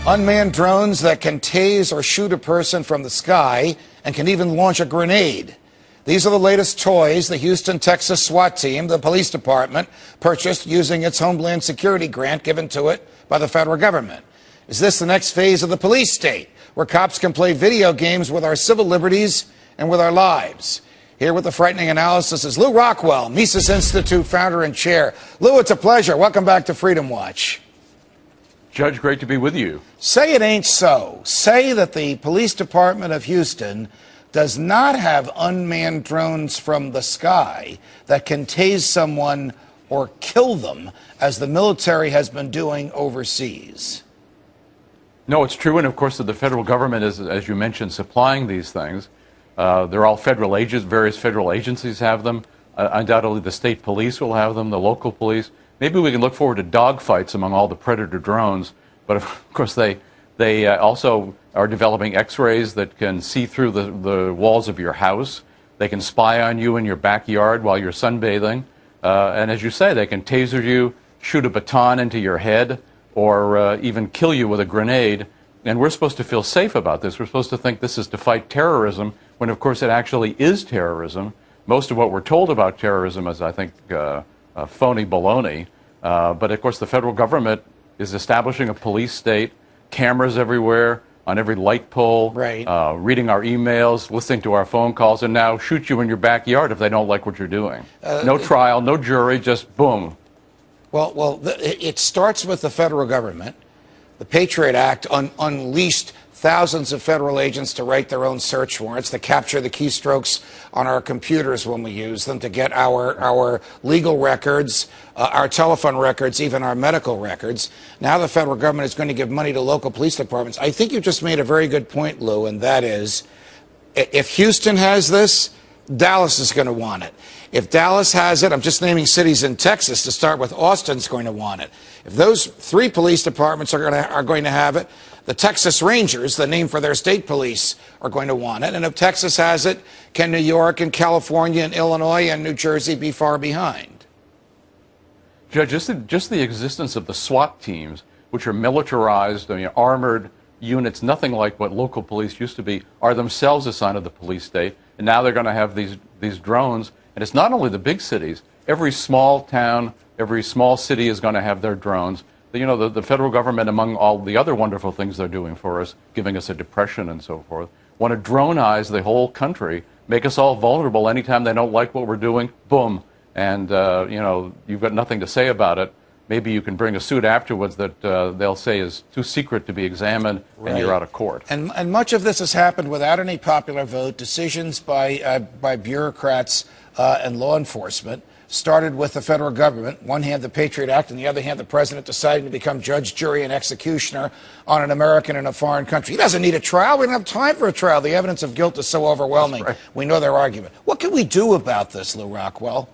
Unmanned drones that can tase or shoot a person from the sky and can even launch a grenade. These are the latest toys the Houston, Texas SWAT team, the police department, purchased using its Homeland Security grant given to it by the federal government. Is this the next phase of the police state, where cops can play video games with our civil liberties and with our lives? Here with the frightening analysis is Lew Rockwell, Mises Institute founder and chair. Lew, it's a pleasure. Welcome back to Freedom Watch. Judge, great to be with you. Say it ain't so. Say that the police department of Houston does not have unmanned drones from the sky that can tase someone or kill them, as the military has been doing overseas. No, it's true, and of course the federal government is, as you mentioned, supplying these things. They're all federal agents, various federal agencies have them. Undoubtedly the state police will have them, the local police. Maybe we can look forward to dogfights among all the Predator drones, but of course they also are developing X-rays that can see through the walls of your house. They can spy on you in your backyard while you're sunbathing. And as you say, they can taser you, shoot a baton into your head, or even kill you with a grenade. And we're supposed to feel safe about this. We're supposed to think this is to fight terrorism, when of course it actually is terrorism. Most of what we're told about terrorism is, I think, phony baloney. But of course the federal government is establishing a police state, cameras everywhere, on every light pole, right. Reading our emails, listening to our phone calls, and now shoot you in your backyard if they don't like what you're doing. No trial, no jury, just boom. Well, it starts with the federal government. The Patriot Act unleashed thousands of federal agents to write their own search warrants, to capture the keystrokes on our computers when we use them, to get our legal records, our telephone records, even our medical records. Now the federal government is going to give money to local police departments. I think you just made a very good point, Lew, and that is, if Houston has this, Dallas is going to want it. If Dallas has it, I'm just naming cities in Texas to start with, Austin's going to want it. If those three police departments are going to have it, the Texas Rangers, the name for their state police, are going to want it. And if Texas has it, can New York and California and Illinois and New Jersey be far behind? Judge, just the existence of the SWAT teams, which are militarized, armored units, nothing like what local police used to be, are themselves a sign of the police state. And now they're going to have these drones. And it's not only the big cities. Every small town, every small city is going to have their drones. The federal government, among all the other wonderful things they're doing for us, giving us a depression and so forth, want to drone-ize the whole country, make us all vulnerable. Anytime they don't like what we're doing, boom. And, you've got nothing to say about it. Maybe you can bring a suit afterwards that they'll say is too secret to be examined, right. And you're out of court. And much of this has happened without any popular vote. Decisions by bureaucrats and law enforcement started with the federal government. One hand the Patriot Act, and the other hand the president deciding to become judge, jury, and executioner on an American in a foreign country. He doesn't need a trial. We don't have time for a trial. The evidence of guilt is so overwhelming. Right. We know their argument. What can we do about this, Lew Rockwell?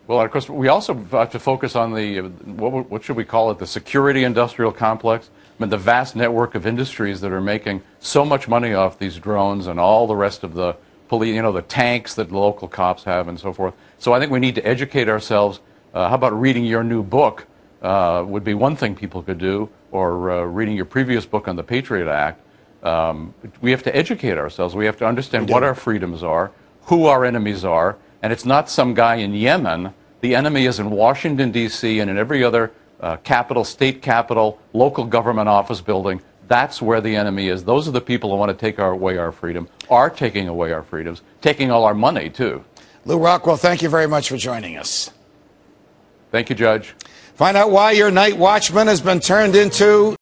Well, of course, we also have to focus on the, what should we call it, the security industrial complex. I mean, the vast network of industries that are making so much money off these drones and all the rest of the police, the tanks that local cops have and so forth. So I think we need to educate ourselves. How about reading your new book would be one thing people could do, or reading your previous book on the Patriot Act. We have to educate ourselves. We have to understand what our freedoms are, who our enemies are, and it's not some guy in Yemen. The enemy is in Washington, D.C., and in every other capital, state capital, local government office building. That's where the enemy is. Those are the people who want to take away our freedom, are taking away our freedoms, taking all our money, too. Lew Rockwell, thank you very much for joining us. Thank you, Judge. Find out why your night watchman has been turned into